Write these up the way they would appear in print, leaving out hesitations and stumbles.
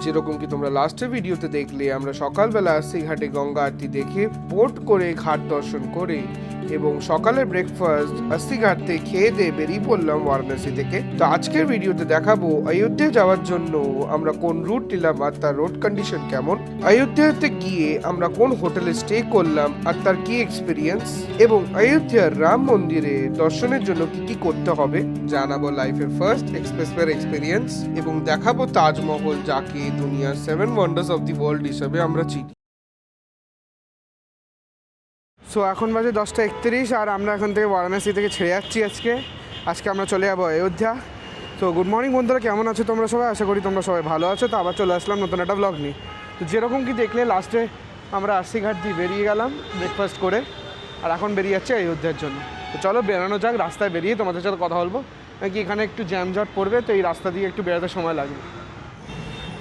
যেরকম কি তোমরা লাস্টের ভিডিওতে দেখলে, আমরা সকালবেলা আসছি ঘাটে গঙ্গা আরতি দেখে, বোট করে ঘাট দর্শন করে এবং সকালের ব্রেকফাস্ট আস্তি ঘাট থেকে খেয়ে দিয়ে বেরিয়ে পড়লাম বারাণসী থেকে। তো আজকের ভিডিওতে দেখাবো অযোধ্যা যাওয়ার জন্য আমরা কোন রুট নিলাম আর তার রোড কন্ডিশন কেমন, অযোধ্যাতে গিয়ে আমরা কোন হোটেলে স্টে করলাম আর তার কি এক্সপিরিয়েন্স, এবং অযোধ্যার রাম মন্দিরে দর্শনের জন্য কি কি করতে হবে জানাবো লাইফের ফার্স্ট এক্সপ্রেসওয়ে এক্সপিরিয়েন্স, এবং দেখাবো তাজমহল যাকে দুনিয়ার 7 ওয়ান্ডার্স অফ দি ওয়ার্ল্ড হিসাবে আমরা চিনি। সো এখন বাজে 10:31 আর আমরা এখান থেকে বারাণসী থেকে ছেড়ে যাচ্ছি আজকে আমরা চলে যাবো অযোধ্যা। তো গুড মর্নিং বন্ধুরা, কেমন আছো তোমরা সবাই? আশা করি তোমরা সবাই ভালো আছো। তো আবার চলে আসলাম নতুন একটা ব্লগ নিয়ে। তো যেরকম কি দেখলে লাস্টে আমরা আস্তি ঘাট দিয়ে বেরিয়ে গেলাম ব্রেকফাস্ট করে, আর এখন বেরিয়ে যাচ্ছে অযোধ্যার জন্য। তো চলো বেরানো যাক, রাস্তায় বেরিয়ে তোমাদের সাথে কথা বলবো, নাকি এখানে একটু জ্যামজট পড়বে, তো এই রাস্তা দিয়ে একটু বেরোতে সময় লাগবে।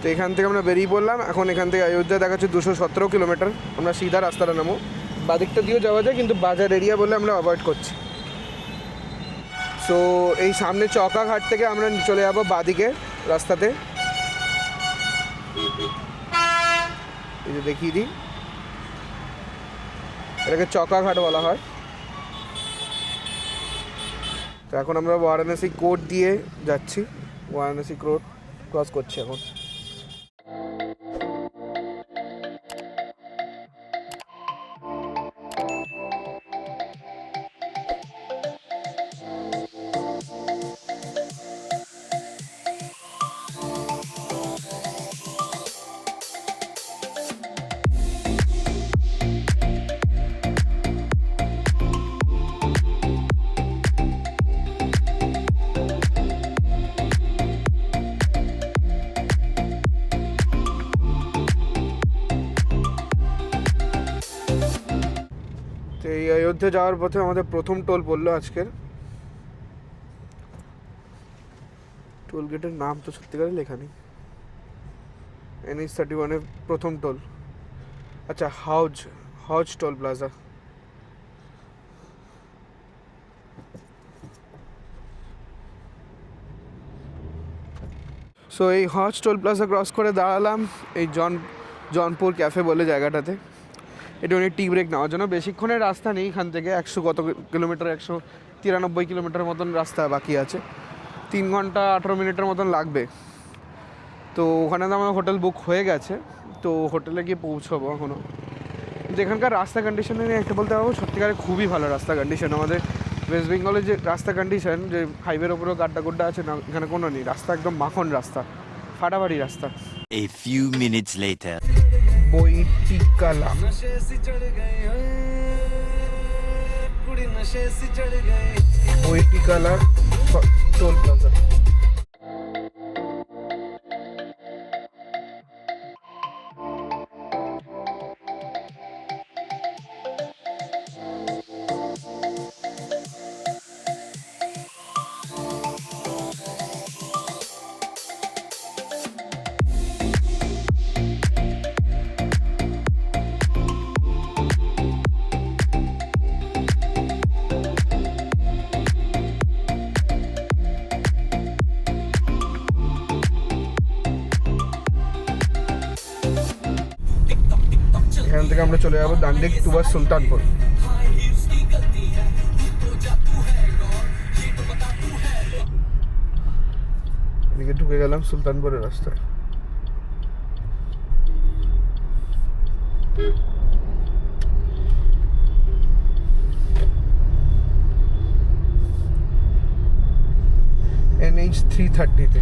তো এখান থেকে আমরা বেরিয়ে পড়লাম, এখন এখান থেকে অযোধ্যা দেখাচ্ছে 217 কিলোমিটার। আমরা সিধা রাস্তাটা নামো, বাদিকটা দিয়েও যাওয়া যায় কিন্তু বাজার এরিয়া বলে আমরা অ্যাভয়েড করছি। সো এই সামনে চকা ঘাট থেকে আমরা চলে যাবো বাদিকে রাস্তাতে, এই যে দেখিয়ে দিই, এটাকে চকা ঘাট বলা হয়। তো এখন আমরা বারাণসী কোর্ট দিয়ে যাচ্ছি, বারাণসী কোর্ট ক্রস করছি এখন। তো এই অযোধ্যা যাওয়ার পথে আমাদের প্রথম টোল পড়লো আজকের। টোল গেটের নাম তো সত্যিকারে লেখা নেই, NH-31 প্রথম টোল। আচ্ছা, হাউজ টোল প্লাজা। সো এই হাউজ টোল প্লাজা ক্রস করে দাঁড়ালাম এই জনপুর ক্যাফে বলে জায়গাটাতে। এটা অনেক টি ব্রেক নেওয়ার জন্য। বেশিক্ষণের রাস্তা নেই এখান থেকে, 100 কত কিলোমিটার, 193 কিলোমিটার মতন রাস্তা বাকি আছে, 3 ঘন্টা 18 মিনিটের মতন লাগবে। তো ওখানে তো আমার হোটেল বুক হয়ে গেছে, তো হোটেলে গিয়ে পৌঁছবো এখনও। যেখানকার রাস্তা কন্ডিশন নিয়ে একটা বলতে পারবো, সত্যিকারে খুবই ভালো রাস্তা কন্ডিশন। আমাদের ওয়েস্ট বেঙ্গলের যে রাস্তা কন্ডিশন, যে হাইওয়ের ওপরেও গাড্ডা গুড্ডা আছে না, এখানে কোনো নেই। রাস্তা একদম মাখন রাস্তা, ফাটাফাটি রাস্তা। A few minutes later. Baitikala toll plaza. এখান থেকে আমরা চলে যাবো ডান্ডিক টুয়ার্স সুলতানপুর। এদিকে ঢুকে গেলাম সুলতানপুরের রাস্তায়। NH-330-তে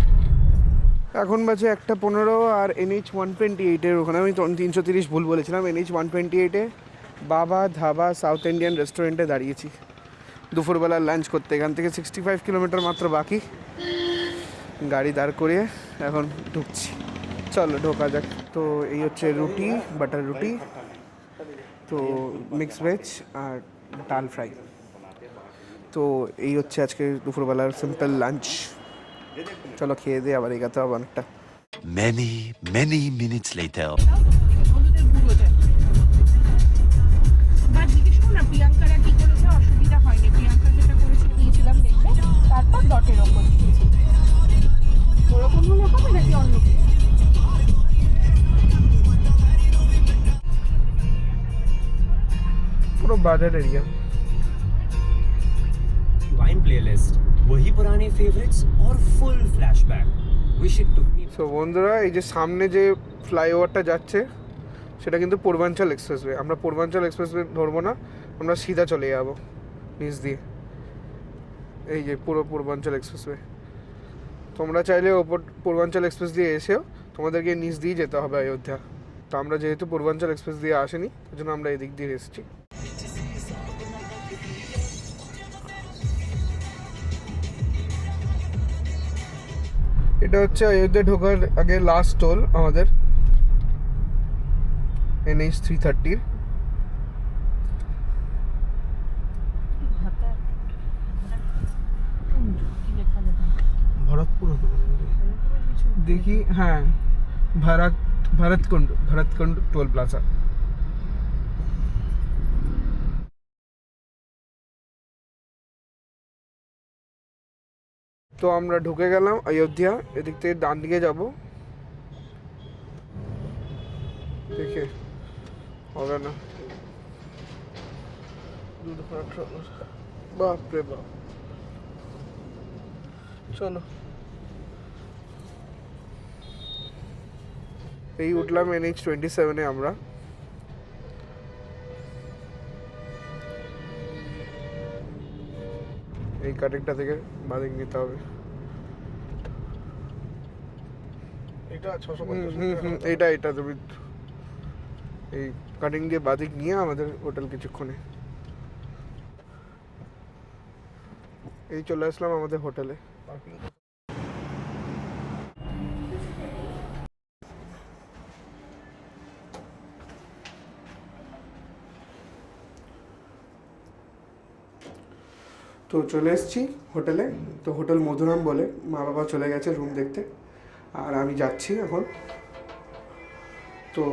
এখন বাজে 1:15 আর NH-128-এর ওখানে আমি 330 ভুল বলেছিলাম। NH-128-এ বাবা ধাবা সাউথ ইন্ডিয়ান রেস্টুরেন্টে দাঁড়িয়েছি দুপুরবেলা লাঞ্চ করতে। এখান থেকে 65 কিলোমিটার মাত্র বাকি, গাড়ি দাঁড় করিয়ে এখন ঢুকছি। চলো ঢোকা যাক। তো এই হচ্ছে রুটি, বাটার রুটি, তো মিক্স ভেজ আর ডাল ফ্রাই। তো এই হচ্ছে আজকে দুপুরবেলার সিম্পল লাঞ্চ। চলো খেয়ে দিয়ে আবার এগাতে হবে অনেকটা। Many minutes later. প্রিয়াঙ্কারা কি করেছে, অসুবিধা হয়নি। প্রিয়াঙ্কা যেটা করেছে দিয়েছিলাম দেখবে, তারপর ডটের ওপর দিয়েছি। ওরকম হলে হবে নাকি অন্য কিছু? বাজার এরিয়া। वाइन प्लेलिस्ट, वही पुराने फेवरेट्स और full flashback. Wish it took me. So বন্ধুরা, এই যে সামনে যে ফ্লাইওভারটা যাচ্ছে সেটা কিন্তু পূর্বাঞ্চল এক্সপ্রেসওয়ে। আমরা পূর্বাঞ্চল এক্সপ্রেসওয়ে ধরবো না, আমরা সিধা চলে যাবো নিচ দিয়ে। এই যে পুরো পূর্বাঞ্চল এক্সপ্রেসওয়ে। তোমরা চাইলে ওপর পূর্বাঞ্চল এক্সপ্রেস দিয়ে এসেও তোমাদেরকে নিচ দিয়ে যেতে হবে অযোধ্যা। তো আমরা যেহেতু পূর্বাঞ্চল এক্সপ্রেস দিয়ে আসেনি, ওই জন্য আমরা এদিক দিয়ে এসেছি। এটা হচ্ছে অযোধ্যা ঢোকার আগে লাস্ট টোল আমাদের, NH 330। ভরতপুর দেখি, হ্যাঁ, ভরতকুণ্ড টোল প্লাজা। তো আমরা ঢুকে গেলাম অযোধ্যা। এদিক থেকে ডান দিকে যাব, দেখে হবে না, বাপরে বাপ। চলো, এই উঠলাম NH 27-এ আমরা। এই কাটিংটা থেকে বাদিক নিতে হবে। এটা 650। এটা তুমি এই কাটিং দিয়ে বাদিক নিয়ে আমাদের হোটেল কিছুক্ষণে। এই চলে আসলাম আমাদের হোটেলে। তো চলে এসেছি হোটেলে। তো হোটেল মধুরাম বলে, মা বাবা চলে গেছে রুম দেখতে, আর আমি যাচ্ছি এখন। তো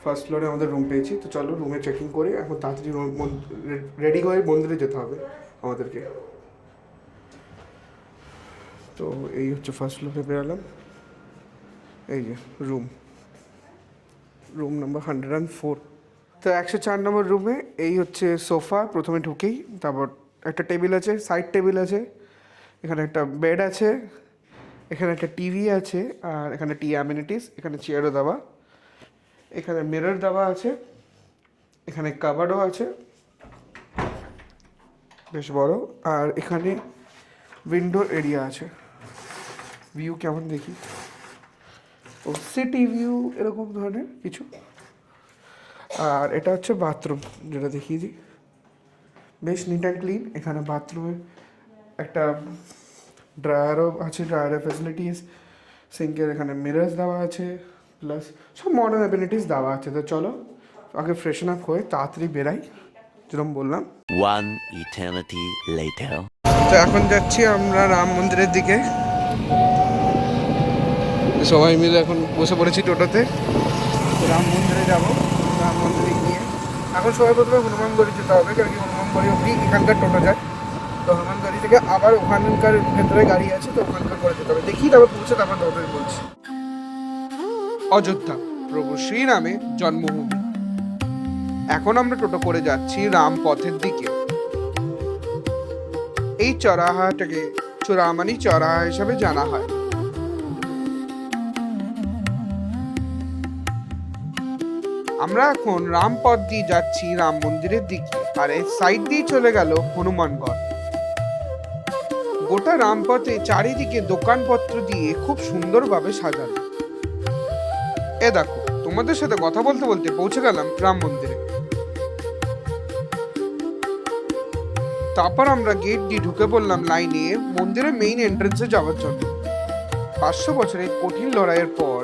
ফার্স্ট ফ্লোরে আমাদের রুম পেয়েছি। তো চলো রুমে চেকিং করে এখন তাড়াতাড়ি রেডি হয়ে মন্দিরে যেতে হবে আমাদেরকে। তো এই হচ্ছে ফার্স্ট ফ্লোরে বেরালাম। এই যে রুম নাম্বার 104। তো 104 নম্বর রুমে এই হচ্ছে সোফা প্রথমে ঢুকেই, তারপর একটা টেবিল আছে, সাইড টেবিল আছে, এখানে একটা বেড আছে, এখানে একটা টিভি আছে, আর এখানে টি অ্যামিনিটিস, এখানে চেয়ারও দেওয়া, এখানে মিরর দেওয়া আছে, এখানে কাবার্ডও আছে বেশ বড়, আর এখানে উইন্ডো এরিয়া আছে। ভিউ কেমন দেখি, ও সিটি ভিউ এরকম ধরনের কিছু। আর এটা হচ্ছে বাথরুম, যেটা দেখিয়ে দিই, বেশ নিট অ্যান্ড ক্লিন। এখানে বাথরুমে একটা ড্রায়ারও আছে, ড্রায়ারের ফ্যাসিলিটিস, সিঙ্কের এখানে মিরর্স দেওয়া আছে, প্লাস সব মডার্ন অ্যাবিলিটিস দেওয়া আছে। তো চলো আগে ফ্রেশন আপ হয়ে তাড়াতাড়ি বেরাই, যেরকম বললাম। One eternity later. তো এখন যাচ্ছি আমরা রাম মন্দিরের দিকে। সবাই মিলে এখন বসে পড়েছি টোটোতে, রাম মন্দিরে যাব। রাম মন্দিরে গিয়ে এখন সবাই প্রথমে হনুমানগড়ি যেতে হবে, কারণ কি হনুমানগড়ি অবধি এখানকার টোটো যায়। তো হনুমানগড়ি থেকে আবার ওখানকার ভেতরে গাড়ি আছে, তো ওখানকার করে যেতে হবে। দেখি তারপর পৌঁছে তারপর টোটোয় বলছি। অযোধ্যা প্রভু শ্রীরামের জন্মভূমি। এখন আমরা টোটো করে যাচ্ছি রামপথের দিকে। এই চৌরাহাটাকে চূড়ামণি চৌরাহা হিসাবে জানা হয়। আমরা এখন রামপথ দিয়ে যাচ্ছি রাম মন্দিরের দিকে, আর এই সাইড দিয়ে চলে গেল হনুমানগড়। গোটা রামপথে চারিদিকে দোকানপত্র দিয়ে খুব সুন্দরভাবে সাজানো। এ দেখো, তোমাদের সাথে কথা বলতে বলতে পৌঁছে গেলাম রাম মন্দিরে। তারপর আমরা গেট দিয়ে ঢুকে পড়লাম লাইনে মন্দিরের মেইন এন্ট্রান্সে যাওয়ার জন্য। 500 বছরের কঠিন লড়াইয়ের পর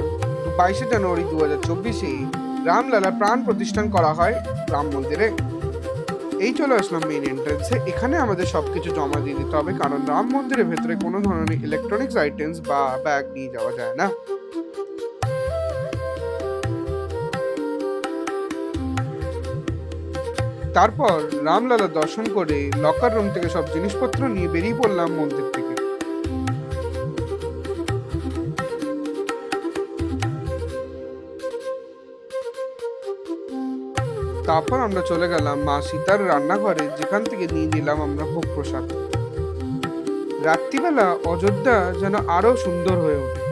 22শে জানুয়ারি 2024-এ রামলালার প্রাণ প্রতিষ্ঠান করা হয় রাম মন্দিরে। এই চলে আসলাম মেইন এন্ট্রান্সে। এখানে আমাদের সবকিছু জমা দিয়ে দিতে হবে, কারণ রাম মন্দিরের ভেতরে কোনো ধরনের ইলেকট্রনিক্স আইটেমস বা ব্যাগ নিয়ে যাওয়া যায় না। তারপর রামলালার দর্শন করে লকার রুম থেকে সব জিনিসপত্র নিয়ে বেরিয়ে পড়লাম মন্দির থেকে। তারপর আমরা চলে গেলাম মা সীতার রান্নাঘরে, যেখান থেকে নিয়ে নিলাম আমরা ভোগ প্রসাদ। রাত্রিবেলা অযোধ্যা যেন আরো সুন্দর হয়ে ওঠে।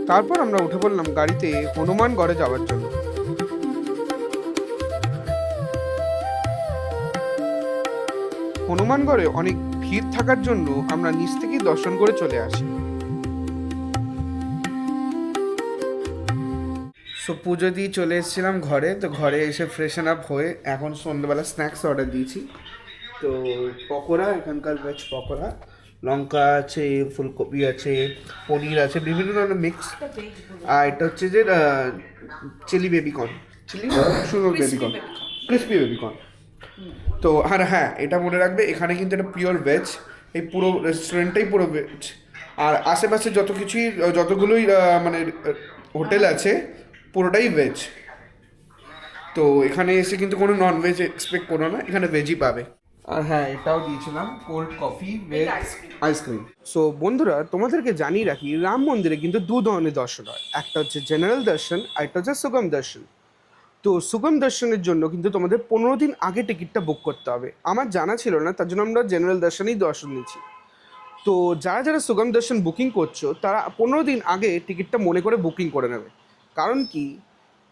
তারপর আমরা উঠে পড়লাম গাড়িতে হনুমানগড়ে যাওয়ার জন্য। হনুমানগড়ে অনেক ভিড় থাকার জন্য আমরা নিচ থেকেই দর্শন করে চলে আসি। সো পুজো দিয়ে চলে এসেছিলাম ঘরে, তো ঘরে এসে ফ্রেশন আপ হয়ে এখন সন্ধ্যেবেলা স্ন্যাক্স অর্ডার দিয়েছি। তো পকোড়া, এখানকার ভেজ পকোড়া, লঙ্কা আছে, ফুলকপি আছে, পনির আছে, বিভিন্ন ধরনের মিক্স। আর এটা হচ্ছে যে চিলি বেবিকর্ন, চিলি সুন্দর বেবিকর্ন, ক্রিসপি বেবিকর্ন। তো আর হ্যাঁ, এটা মনে রাখবে এখানে কিন্তু এটা পিওর ভেজ, এই পুরো রেস্টুরেন্টটাই পুরো ভেজ। আর আশেপাশে যত কিছুই যতগুলোই মানে হোটেল আছে পুরোটাই ভেজ। তো এখানে এসে কিন্তু কোনো নন ভেজ এক্সপেক্ট করো না, এখানে ভেজই পাবে। আর হ্যাঁ, এটাও দিয়েছিলাম cold coffee veg ice cream. So বন্ধুরা, তোমাদেরকে জানিয়ে রাখি, রাম মন্দিরে কিন্তু দু ধরনের দর্শন হয়, একটা হচ্ছে জেনারেল দর্শন আর একটা হচ্ছে সুগম দর্শন। তো সুগম দর্শনের জন্য কিন্তু তোমাদের 15 দিন আগে টিকিটটা বুক করতে হবে। আমার জানা ছিল না, তার জন্য আমরা জেনারেল দর্শনেই দর্শন নিচ্ছি। তো যারা যারা সুগম দর্শন বুকিং করছো তারা 15 দিন আগে টিকিটটা মনে করে বুকিং করে নেবে। কারণ কি,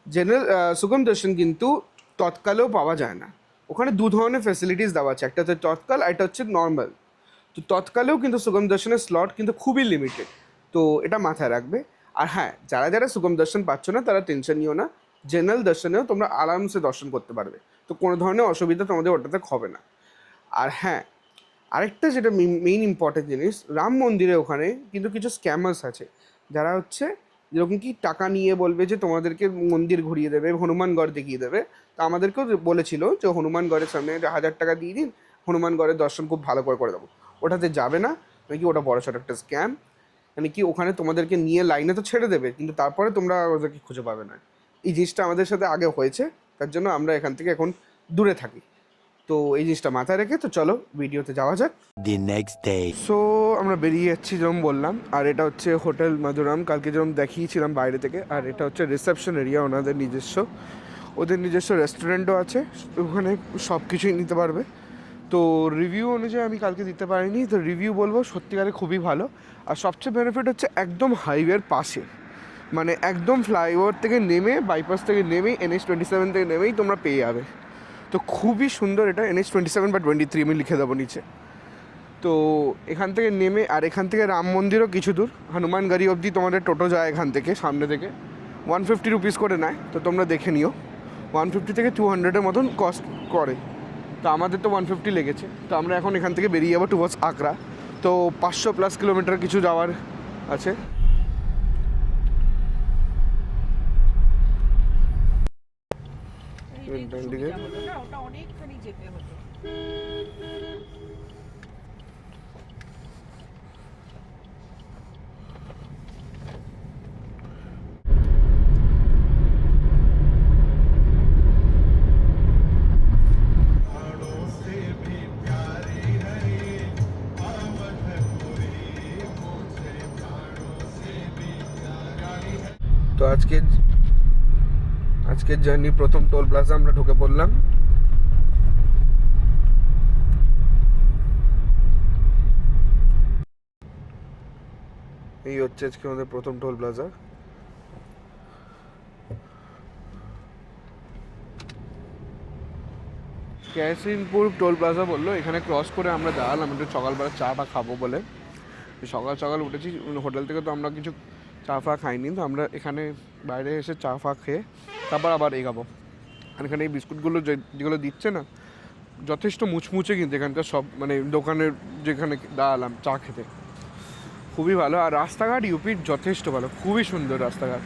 জেনারেল সুগম দর্শন কিন্তু তৎকালেও পাওয়া যায় না। ওখানে দু ধরনের ফ্যাসিলিটিস দেওয়া আছে, একটা হচ্ছে তৎকাল আর একটা হচ্ছে নর্মাল। তো তৎকালেও কিন্তু সুগম দর্শনের স্লট কিন্তু খুবই লিমিটেড, তো এটা মাথায় রাখবে। আর হ্যাঁ, যারা যারা সুগম দর্শন পাচ্ছ না তারা টেনশন নিও না, জেনারেল দর্শনেও তোমরা আরামসে দর্শন করতে পারবে। তো কোনো ধরনের অসুবিধা তোমাদের ওটাতে হবে না। আর হ্যাঁ, আরেকটা যেটা মেইন ইম্পর্টেন্ট জিনিস, রাম মন্দিরে ওখানে কিন্তু কিছু স্ক্যামার্স আছে, যারা হচ্ছে যেরকম কি টাকা নিয়ে বলবে যে তোমাদেরকে মন্দির ঘুরিয়ে দেবে, হনুমানগড় দেখিয়ে দেবে। তো আমাদেরকেও বলেছিল যে হনুমানগড়ের সামনে 1000 টাকা দিয়ে দিন, হনুমানগড়ের দর্শন খুব ভালো করে দেবো। ওটাতে যাবে না, নাকি ওটা বড় ছোট একটা স্ক্যাম। মানে কি, ওখানে তোমাদেরকে নিয়ে লাইনে তো ছেড়ে দেবে, কিন্তু তারপরে তোমরা ওদেরকে খুঁজে পাবে না। এই জিনিসটা আমাদের সাথে আগে হয়েছে, তার জন্য আমরা এখান থেকে এখন দূরে থাকি। তো এই জিনিসটা মাথায় রেখে তো চলো ভিডিওতে যাওয়া যাক। The next day. সো আমরা বেরিয়ে যাচ্ছি যেরকম বললাম, আর এটা হচ্ছে হোটেল মধুরাম, কালকে যেরকম দেখিয়েছিলাম বাইরে থেকে। আর এটা হচ্ছে রিসেপশন এরিয়া, ওনাদের নিজস্ব, ওদের নিজস্ব রেস্টুরেন্টও আছে, ওখানে সব কিছুই নিতে পারবে। তো রিভিউ অনুযায়ী আমি কালকে দিতে পারিনি, তো রিভিউ বলবো সত্যিকারে খুবই ভালো। আর সবচেয়ে বেনিফিট হচ্ছে একদম হাইওয়ের পাশে, মানে একদম ফ্লাইওভার থেকে নেমে, বাইপাস থেকে নেমেই, NH27 থেকে নেমেই তোমরা পেয়ে যাবে। তো খুবই সুন্দর এটা, NH27 বা 23 আমি লিখে দেবো নিচে। তো এখান থেকে নেমে, আর এখান থেকে রাম মন্দিরও কিছু দূর, হনুমানগড়ি অবধি তোমাদের টোটো যায় এখান থেকে, সামনে থেকে 150 রুপিস করে নেয়। তো তোমরা দেখে নিও, 150 থেকে 200-এর মতন কস্ট করে। তো আমাদের তো 150 লেগেছে। তো আমরা এখন এখান থেকে বেরিয়ে যাবো টুয়ার্ডস আগ্রা। তো 500+ কিলোমিটার কিছু যাওয়ার আছে। ওটা অনেকখানি যেতে হতো। তো আজকের জার্নি প্রথম টোল প্লাজা আমরা ঢুকে পড়লাম। এই হচ্ছে আজকে আমাদের প্রথম টোল প্লাজা। ক্যাসিনপুর টোল প্লাজা বললো, এখানে ক্রস করে আমরা দাঁড়ালাম একটু সকালবেলা চাটা খাবো বলে। সকাল সকাল উঠেছি, হোটেল থেকে তো আমরা কিছু চা ফা খাইনি, তো আমরা এখানে বাইরে এসে চা ফা খেয়ে তারপর আবার এগাবো। আর এখানে এই বিস্কুটগুলো যেগুলো দিচ্ছে না, যথেষ্ট মুচমুচে, কিন্তু এখানকার সব মানে দোকানের যেখানে দাঁড়ালাম চা খেতে, খুবই ভালো। আর রাস্তাঘাট ইউপির যথেষ্ট ভালো, খুবই সুন্দর রাস্তাঘাট।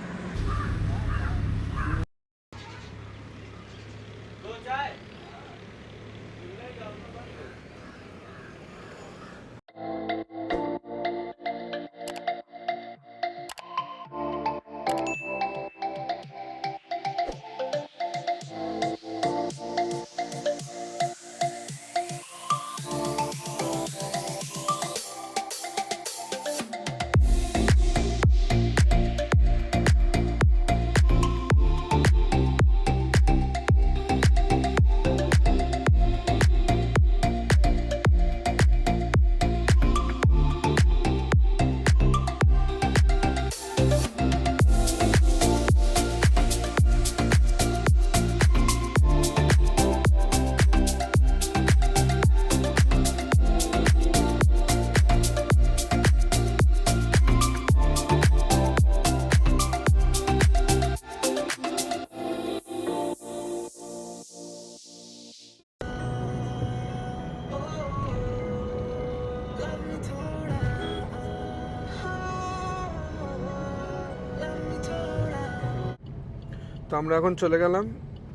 তো আমরা এখন চলে গেলাম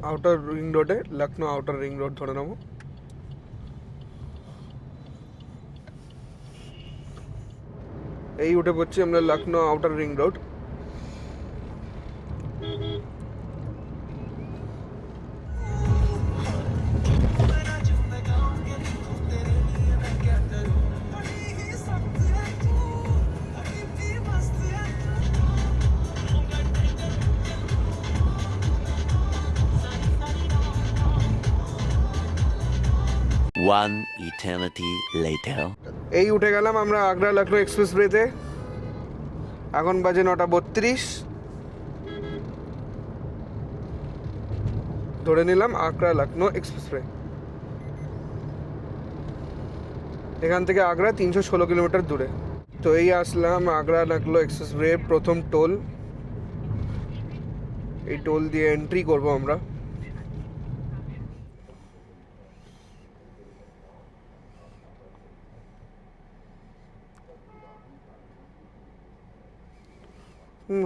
আউটার রিং রোডে, লখনৌ আউটার রিং রোড ধরে নেবো। এই উঠে পড়ছি আমরা Lucknow outer ring road. One eternity later. এই উঠে গেলাম আমরা আগ্রা লখনৌ এক্সপ্রেস ওয়েতে। এখন বাজে 9:32। ধরে নিলাম আগ্রা লখনৌ এক্সপ্রেসওয়ে। এখান থেকে আগ্রা 316 কিলোমিটার দূরে। তো এই আসলাম আগ্রা লখনৌ এক্সপ্রেসওয়ে প্রথম টোল। এই টোল দিয়ে এন্ট্রি করব আমরা।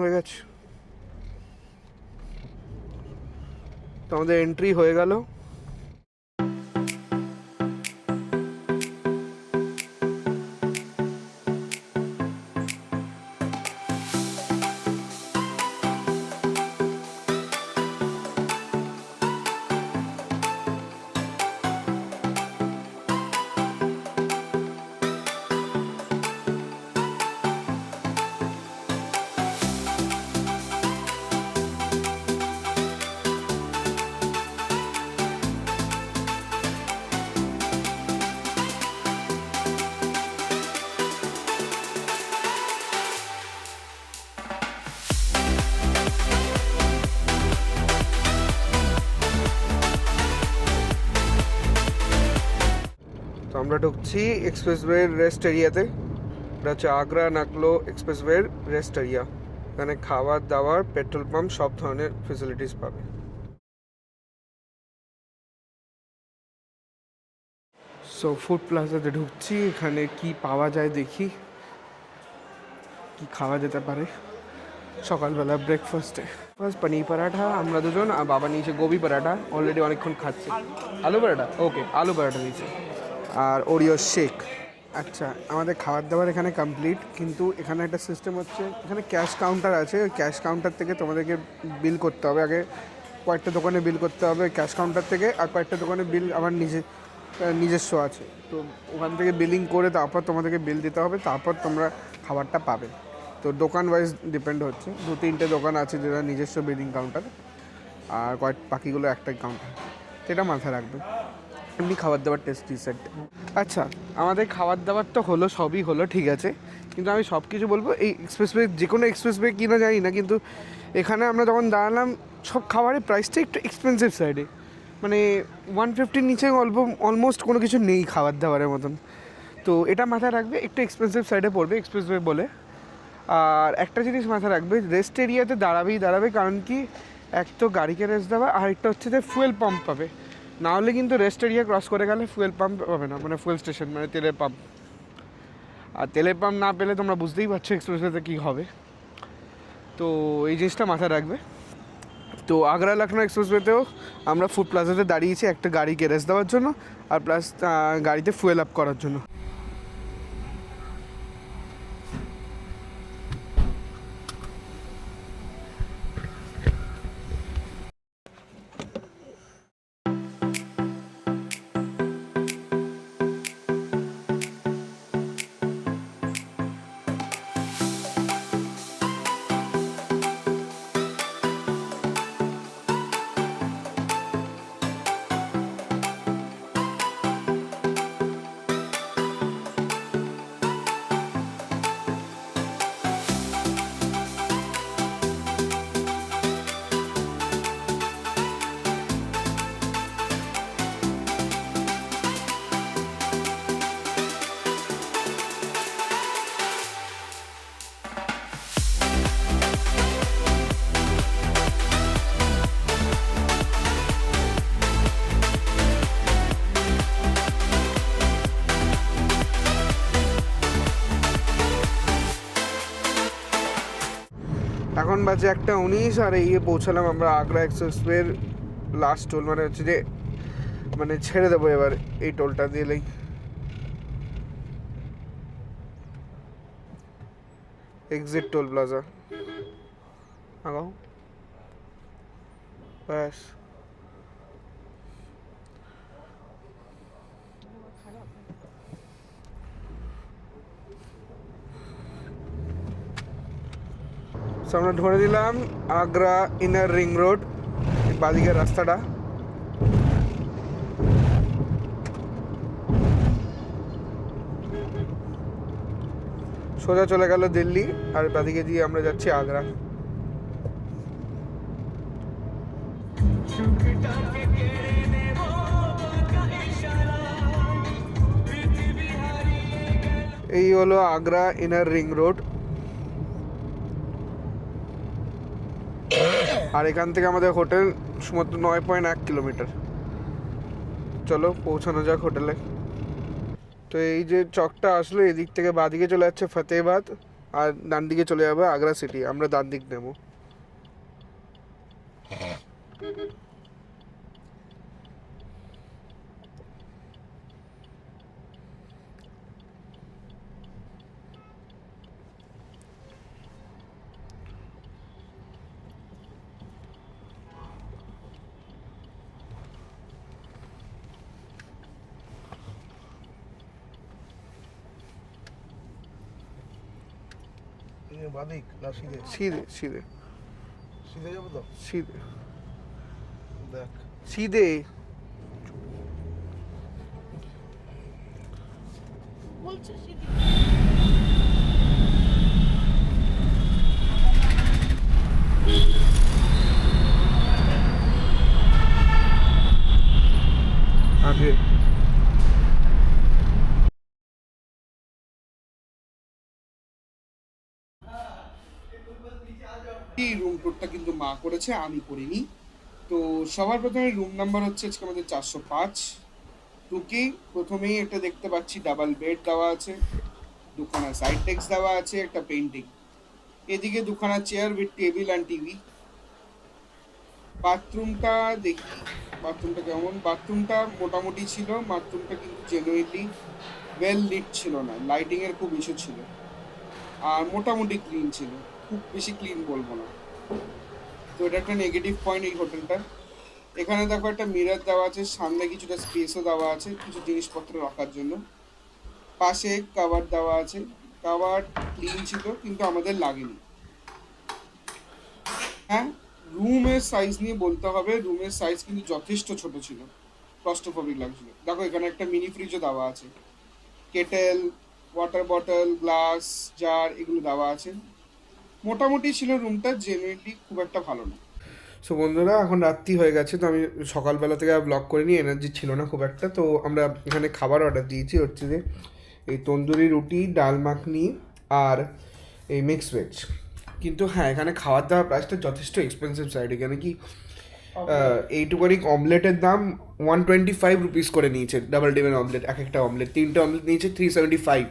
হয়ে গেছে, তো আমাদের এন্ট্রি হয়ে গেল। তো আমরা ঢুকছি এক্সপ্রেসওয়ের রেস্ট এরিয়াতে। এটা হচ্ছে আগ্রা লখনৌ এক্সপ্রেসওয়ের রেস্ট এরিয়া। এখানে খাবার দাবার, পেট্রোল পাম্প সব ধরনের ফেসিলিটিস পাবে। সো ফুড প্লাজাতে ঢুকছি, এখানে কি পাওয়া যায় দেখি, কি খাওয়া যেতে পারে সকালবেলা ব্রেকফাস্টে। ফার্স্ট পনির পরাঠা আমরা দুজন, আর বাবা নিয়েছে গোবি পরাঠা, অলরেডি অনেকক্ষণ খাচ্ছে। আলু পরাঠা, ওকে আলু পরাঠা নিয়েছে, আর ওরিও শেক। আচ্ছা, আমাদের খাবার দাবার এখানে কমপ্লিট, কিন্তু এখানে একটা সিস্টেম হচ্ছে, এখানে ক্যাশ কাউন্টার আছে। ওই ক্যাশ কাউন্টার থেকে তোমাদেরকে বিল করতে হবে। আগে কয়েকটা দোকানে বিল করতে হবে ক্যাশ কাউন্টার থেকে, আর কয়েকটা দোকানে বিল আমার নিজস্ব আছে। তো ওখান থেকে বিলিং করে তারপর তোমাদেরকে বিল দিতে হবে, তারপর তোমরা খাবারটা পাবে। তো দোকান ওয়াইজ ডিপেন্ড হচ্ছে, 2-3টে দোকান আছে যেটা নিজস্ব বিলিং কাউন্টার, আর বাকিগুলো একটাই কাউন্টার। সেটা মাথায় রাখবে। এমনি খাবার দাবার টেস্টি সেট। আচ্ছা, আমাদের খাবার দাবার তো হলো, সবই হলো, ঠিক আছে, কিন্তু আমি সব কিছু বলবো এই এক্সপ্রেসওয়ে, যে কোনো এক্সপ্রেসওয়ে কিনা জানি না, কিন্তু এখানে আমরা যখন দাঁড়ালাম সব খাবারের প্রাইসটা একটু এক্সপেন্সিভ সাইডে। মানে 150 নিচে অলমোস্ট কোনো কিছু নেই খাবার দাবারের মতন। তো এটা মাথায় রাখবে, একটু এক্সপেন্সিভ সাইডে পড়বে এক্সপ্রেসওয়ে বলে। আর একটা জিনিস মাথায় রাখবে, রেস্ট এরিয়াতে দাঁড়াবে, কারণ কি এক তো গাড়িকে রেস্ট দেওয়া, আর একটা হচ্ছে যে ফুয়েল পাম্প পাবে। না হলে কিন্তু রেস্ট এরিয়া ক্রস করে গেলে ফুয়েল পাম্প পাবে না, মানে ফুয়েল স্টেশন, মানে তেলের পাম্প। আর তেলের পাম্প না পেলে তোমরা বুঝতেই পারছো এক্সপ্রেসওয়েতে কী হবে। তো এই জিনিসটা মাথায় রাখবে। তো আগ্রা লখনৌ এক্সপ্রেসওয়েতেও আমরা ফুড প্লাজাতে দাঁড়িয়েছি একটা গাড়িকে রেস্ট দেওয়ার জন্য, আর প্লাস গাড়িতে ফুয়েল আপ করার জন্য। এখন বাজে 1:19 আর এই পৌঁছালাম আমরা আগ্রা এক্সপ্রেসওয়ের লাস্ট টোল, মানে হচ্ছে যে মানে ছেড়ে দেবো এবার এই টোলটা দিলেই। এক্সিট টোল প্লাজা আগাও ব্যাস। আমরা ধরে দিলাম আগ্রা ইনার রিং রোড, বাদিকের রাস্তাটা। সোজা চলে গেল দিল্লি, আর বাদিকে দিয়ে আমরা যাচ্ছি আগ্রা। এই হলো আগ্রা ইনার রিং রোড, আর এখান থেকে আমাদের হোটেল মাত্র 9.1 কিলোমিটার। চলো পৌঁছানো যাক হোটেলে। তো এই যে চকটা আসলো, এদিক থেকে বাঁদিকে চলে যাচ্ছে ফতেহাবাদ, আর ডান দিকে চলে যাবে আগ্রা সিটি। আমরা ডান দিক নেব। বাদিক না সিধে? সিধে সিধে সিধে যাবো তো? সিধে দেখ সিধে। আগে এই রুম টুরটা কিন্তু মা করেছে, আমি করিনি। তো সবার প্রথমে রুম নাম্বার হচ্ছে আজকে আমাদের 405। ঢুকেই প্রথমেই একটা দেখতে পাচ্ছি ডাবল বেড দেওয়া আছে, দুখানা সাইড ডেস্ক দেওয়া আছে, একটা পেন্টিং, এদিকে দুখানা chair with table and TV. বাথরুমটা দেখি, বাথরুমটা কেমন। বাথরুমটা মোটামুটি ছিল, বাথরুমটা কিন্তু জেনুইনলি ওয়েল লিট ছিল না, লাইটিংয়ের খুব ইস্যু ছিল, আর মোটামুটি ক্লিন ছিল, খুব বেশি ক্লিন বলবো না। তো এটা একটা নেগেটিভ পয়েন্ট এই হোটেলটা। এখানে দেখো একটা মিরর দেওয়া আছে, সামনে কিছুটা স্পেসও দেওয়া আছে কিছু জিনিসপত্র রাখার জন্য। পাশে কাভার দেওয়া আছে, কাভার ক্লিন ছিল কিন্তু আমাদের লাগেনি। হ্যাঁ, রুমের সাইজ নিয়ে বলতে হবে, রুমের সাইজ কিন্তু যথেষ্ট ছোট ছিল, ক্লস্ট্রোফোবিক লাগছিল। দেখো এখানে একটা মিনি ফ্রিজও দেওয়া আছে, kettle, water bottle, glass, jar এগুলো দেওয়া আছে। মোটামুটি ছিল রুমটা, জেনুইনলি খুব একটা ভালো না। সো বন্ধুরা, এখন রাত্রি হয়ে গেছে, তো আমি সকালবেলা থেকে আর ব্লগ করিনি, এনার্জি ছিল না খুব একটা। তো আমরা এখানে খাবার অর্ডার দিয়েছি, হচ্ছে যে এই তন্দুরি রুটি, ডাল মাখনি আর এই মিক্স ভেজ। কিন্তু হ্যাঁ, এখানে খাওয়ার দাওয়ার প্রাইসটা যথেষ্ট এক্সপেন্সিভ সাইড। এখানে কি এইটুখানি অমলেটের দাম 125 রুপিস করে নিয়েছে, ডাবল ডিমের অমলেট, এক একটা অমলেট, 3টে অমলেট নিয়েছে 375,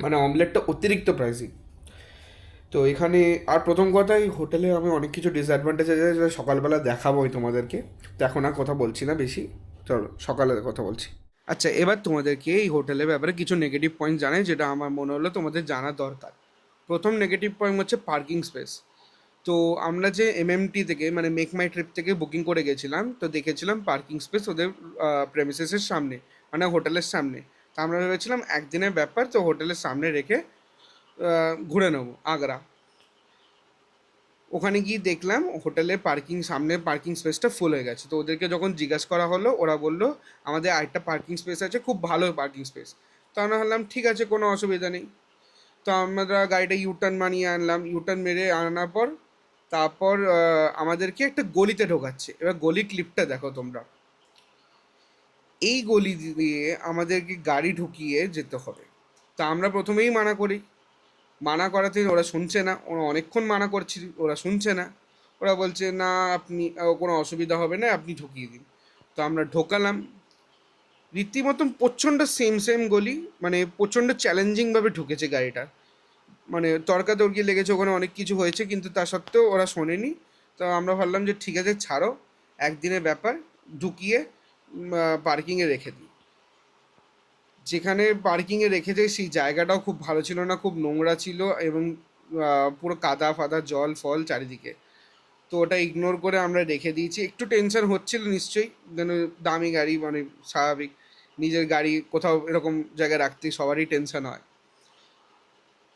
মানে অমলেটটা অতিরিক্ত প্রাইসি। তো এখানে আর প্রথম কথা, এই হোটেলে আমি অনেক কিছু ডিসঅ্যাডভান্টেজ আছে যেটা সকালবেলা দেখাবোই তোমাদেরকে, তো এখন আর কথা বলছি না বেশি, চলো সকালের কথা বলছি। আচ্ছা, এবার তোমাদেরকে এই হোটেলের ব্যাপারে কিছু নেগেটিভ পয়েন্ট জানাই, যেটা আমার মনে হলো তোমাদের জানা দরকার। প্রথম নেগেটিভ পয়েন্ট হচ্ছে পার্কিং স্পেস। তো আমরা যে এমএমটি থেকে, মানে মেক মাই ট্রিপ থেকে বুকিং করে গেছিলাম, তো দেখেছিলাম পার্কিং স্পেস ওদের প্রেমিসেসের সামনে, মানে হোটেলের সামনে। তো আমরা ভেবেছিলাম একদিনের ব্যাপার, তো হোটেলের সামনে রেখে ঘুরে নেবো আগ্রা। ওখানে গিয়ে দেখলাম হোটেলের সামনে পার্কিং স্পেসটা ফুল হয়ে গেছে। তো ওদেরকে যখন জিজ্ঞাসা করা হলো, ওরা বললো আমাদের আরেকটা পার্কিং স্পেস আছে, খুব ভালো পার্কিং স্পেস। তো আমরা ভাবলাম ঠিক আছে, কোনো অসুবিধা নেই। তো আমরা গাড়িটা ইউটার্ন মানিয়ে আনলাম, ইউটার্ন মেরে আনার পর তারপর আমাদেরকে একটা গলিতে ঢোকাচ্ছে। এবার গলি ক্লিপটা দেখো তোমরা, এই গলি দিয়ে আমাদেরকে গাড়ি ঢুকিয়ে যেতে হবে। তা আমরা প্রথমেই মানা করি, মানা করাতে ওরা শুনছে না, ওরা অনেকক্ষণ মানা করছি, ওরা শুনছে না। ওরা বলছে না, আপনি কোনো অসুবিধা হবে না, আপনি ঢুকিয়ে দিন। তো আমরা ঢোকালাম, রীতিমতন প্রচণ্ড সেম গলি, মানে প্রচণ্ড চ্যালেঞ্জিংভাবে ঢুকেছে গাড়িটা। মানে তর্কাতর্কি লেগেছে, ওখানে অনেক কিছু হয়েছে, কিন্তু তা সত্ত্বেও ওরা শোনেনি। তো আমরা ভাবলাম যে ঠিক আছে ছাড়ো, একদিনের ব্যাপার, ঢুকিয়ে পার্কিংয়ে রেখে দিই। যেখানে পার্কিংয়ে রেখেছে সেই জায়গাটাও খুব ভালো ছিল না, খুব নোংরা ছিল এবং পুরো কাদা ফাদা জল ফল চারিদিকে। তো ওটা ইগনোর করে আমরা রেখে দিয়েছি। একটু টেনশন হচ্ছিল নিশ্চয়ই, যেন দামি গাড়ি, মানে স্বাভাবিক, নিজের গাড়ি কোথাও এরকম জায়গায় রাখতে সবারই টেনশন হয়।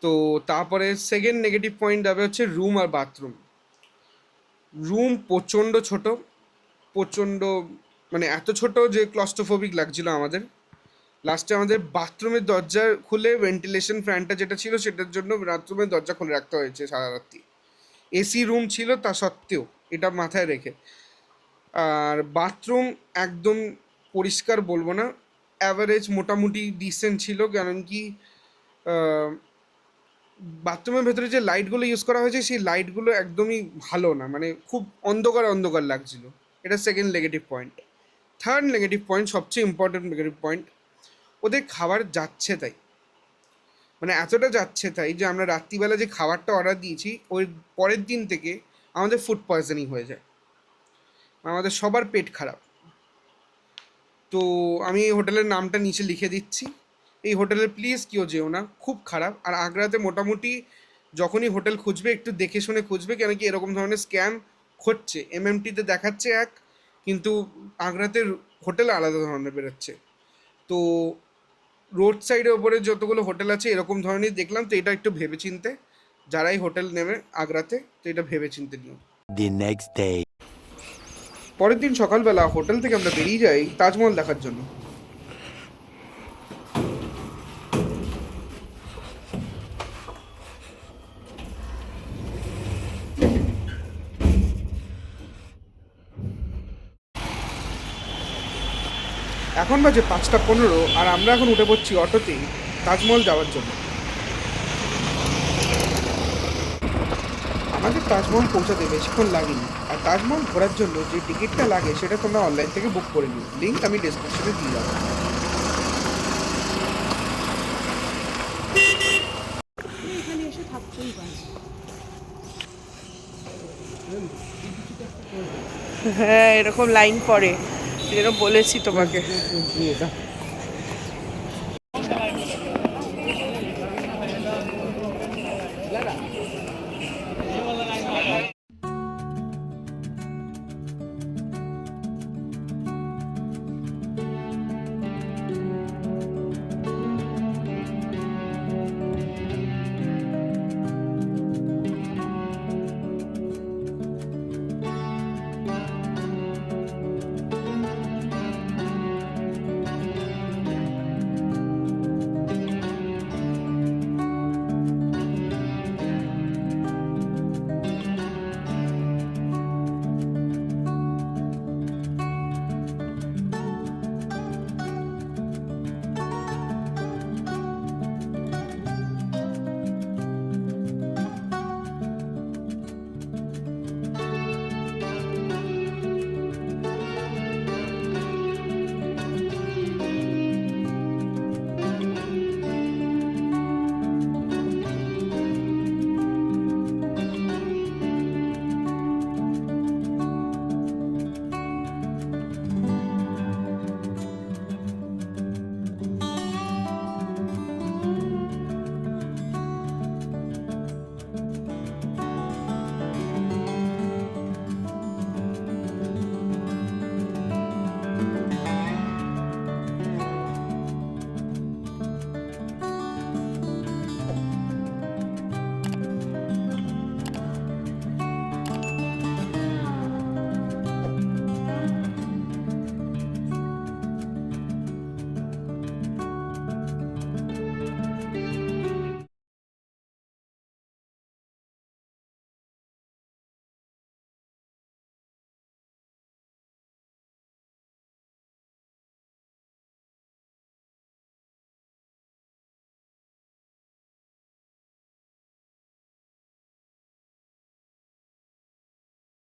তো তারপরে সেকেন্ড নেগেটিভ পয়েন্ট যাবে হচ্ছে রুম আর বাথরুম। রুম প্রচণ্ড ছোট, প্রচণ্ড, মানে এত ছোট যে ক্লস্ট্রোফোবিক লাগছিল আমাদের। লাস্টে আমাদের বাথরুমের দরজা খুলে ভেন্টিলেশন ফ্যানটা যেটা ছিল সেটার জন্য বাথরুমের দরজা খুলে রাখতে হয়েছে সারা রাত্রি। এসি রুম ছিল তা সত্ত্বেও, এটা মাথায় রেখে। আর বাথরুম একদম পরিষ্কার বলবো না, অ্যাভারেজ মোটামুটি ডিসেন্ট ছিল। কারণ কি বাথরুমের ভেতরে যে লাইটগুলো ইউজ করা হয়েছে সেই লাইটগুলো একদমই ভালো না, মানে খুব অন্ধকার অন্ধকার লাগছিল। এটা second negative point. Third negative point, সবচেয়ে ইম্পর্টেন্ট নেগেটিভ পয়েন্ট, ওদের খাবার যাচ্ছে তাই, মানে এতটা যাচ্ছে তাই যে আমরা রাত্রিবেলা যে খাবারটা অর্ডার দিয়েছি ওই পরের দিন থেকে আমাদের ফুড পয়জনিং হয়ে যায়, আমাদের সবার পেট খারাপ। তো আমি এই হোটেলের নামটা নিচে লিখে দিচ্ছি, এই হোটেলে প্লিজ কেউ যেও না, খুব খারাপ। আর আগ্রাতে মোটামুটি যখনই হোটেল খুঁজবে একটু দেখে শুনে খুঁজবে, কেন কি এরকম ধরনের স্ক্যাম হচ্ছে। এমএমটিতে দেখাচ্ছে এক, কিন্তু আগ্রাতে হোটেল আলাদা ধরনের বেরোচ্ছে। তো রোড সাইডের ওপরে যতগুলো হোটেল আছে এরকম ধরনের দেখলাম, তো এটা একটু ভেবেচিন্তে যারাই হোটেল নেবে আগ্রাতে, তো এটা ভেবেচিন্তে নিও। The next day. পরের দিন সকালবেলা হোটেল থেকে আমরা বেরিয়ে যাই তাজমহল দেখার জন্য। এখন বাজে 5:15 আর আমরা এখন উঠে পড়ছি অটোতে তাজমহল যাওয়ার জন্য। আমাদের তাজমহল পৌঁছাতে বেশিক্ষণ লাগেনি। আর তাজমহল ঘোরার জন্য যে টিকিটটা লাগে সেটা তোমরা অনলাইন থেকে বুক করে নিও, লিঙ্ক আমি ডেসক্রিপশনে দিয়ে দেবো। এখানে এসে থাকতেই পারে। হ্যাঁ এরকম লাইন পড়ে, যেন বলেছি তোমাকে।